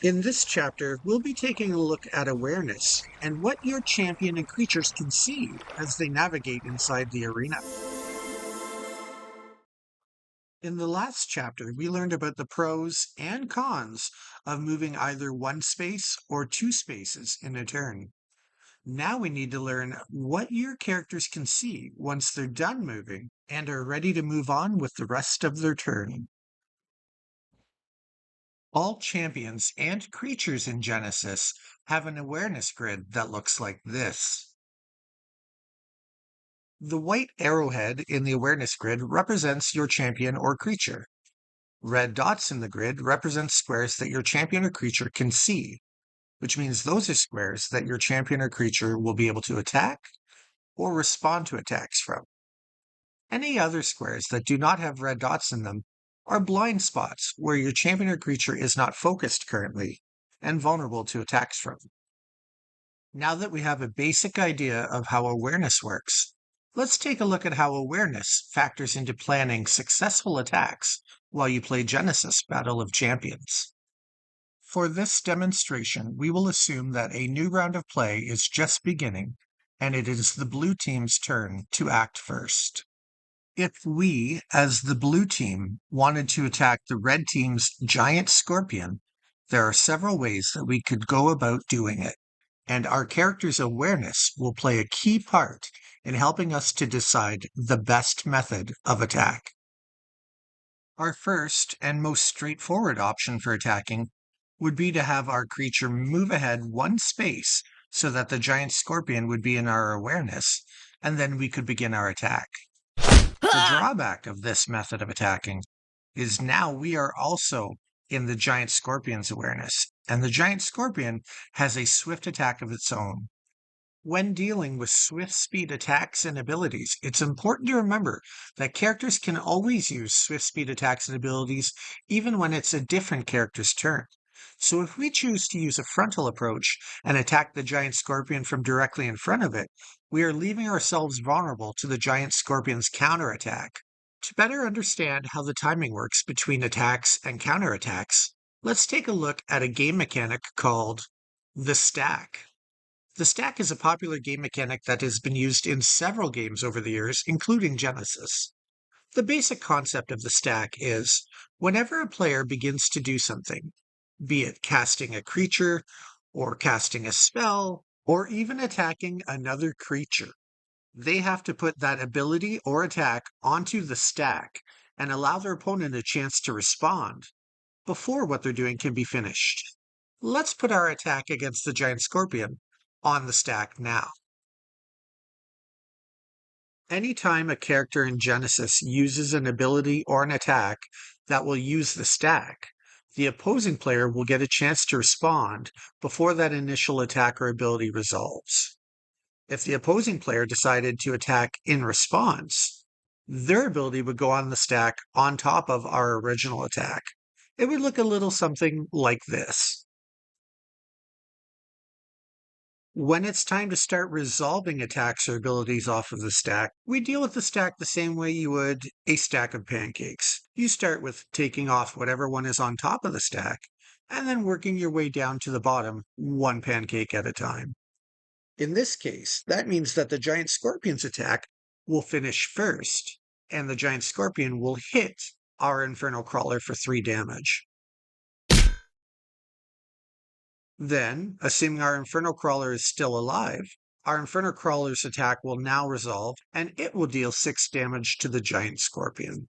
In this chapter, we'll be taking a look at awareness and what your champion and creatures can see as they navigate inside the arena. In the last chapter, we learned about the pros and cons of moving either one space or two spaces in a turn. Now we need to learn what your characters can see once they're done moving and are ready to move on with the rest of their turn. All champions and creatures in Genesis have an awareness grid that looks like this. The white arrowhead in the awareness grid represents your champion or creature. Red dots in the grid represent squares that your champion or creature can see, which means those are squares that your champion or creature will be able to attack or respond to attacks from. Any other squares that do not have red dots in them are blind spots where your champion or creature is not focused currently and vulnerable to attacks from. Now that we have a basic idea of how awareness works, let's take a look at how awareness factors into planning successful attacks while you play Genesis Battle of Champions. For this demonstration, we will assume that a new round of play is just beginning, and it is the blue team's turn to act first. If we, as the blue team, wanted to attack the red team's giant scorpion, there are several ways that we could go about doing it, and our character's awareness will play a key part in helping us to decide the best method of attack. Our first and most straightforward option for attacking would be to have our creature move ahead one space so that the giant scorpion would be in our awareness, and then we could begin our attack. The drawback of this method of attacking is now we are also in the giant scorpion's awareness, and the giant scorpion has a swift attack of its own. When dealing with swift speed attacks and abilities, it's important to remember that characters can always use swift speed attacks and abilities even when it's a different character's turn. So if we choose to use a frontal approach and attack the giant scorpion from directly in front of it, we are leaving ourselves vulnerable to the giant scorpion's counterattack. To better understand how the timing works between attacks and counterattacks, let's take a look at a game mechanic called the stack. The stack is a popular game mechanic that has been used in several games over the years, including Genesis. The basic concept of the stack is whenever a player begins to do something, be it casting a creature, or casting a spell, or even attacking another creature, they have to put that ability or attack onto the stack and allow their opponent a chance to respond before what they're doing can be finished. Let's put our attack against the giant scorpion on the stack now. Anytime a character in Genesis uses an ability or an attack that will use the stack, the opposing player will get a chance to respond before that initial attack or ability resolves. If the opposing player decided to attack in response, their ability would go on the stack on top of our original attack. It would look a little something like this. When it's time to start resolving attacks or abilities off of the stack, we deal with the stack the same way you would a stack of pancakes. You start with taking off whatever one is on top of the stack, and then working your way down to the bottom, one pancake at a time. In this case, that means that the giant scorpion's attack will finish first, and the giant scorpion will hit our infernal crawler for 3 damage. Then, assuming our infernal crawler is still alive, our infernal crawler's attack will now resolve, and it will deal 6 damage to the giant scorpion.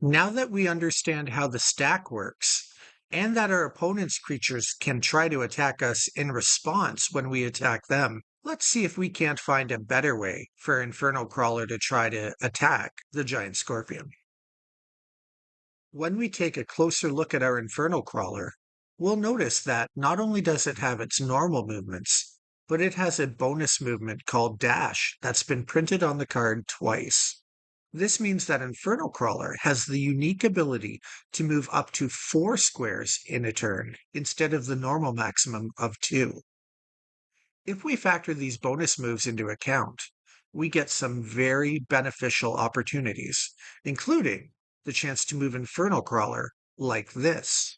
Now that we understand how the stack works, and that our opponent's creatures can try to attack us in response when we attack them, let's see if we can't find a better way for Infernal Crawler to try to attack the giant scorpion. When we take a closer look at our Infernal Crawler, we'll notice that not only does it have its normal movements, but it has a bonus movement called Dash that's been printed on the card twice. This means that Infernal Crawler has the unique ability to move up to 4 squares in a turn instead of the normal maximum of 2. If we factor these bonus moves into account, we get some very beneficial opportunities, including the chance to move Inferno Crawler like this.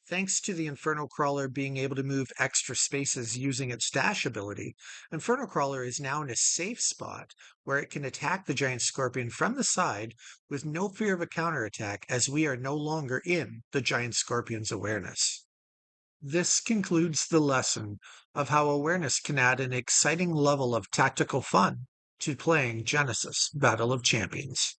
Thanks to the Inferno Crawler being able to move extra spaces using its dash ability, Inferno Crawler is now in a safe spot where it can attack the giant scorpion from the side with no fear of a counterattack, as we are no longer in the giant scorpion's awareness. This concludes the lesson of how awareness can add an exciting level of tactical fun to playing Genesis Battle of Champions.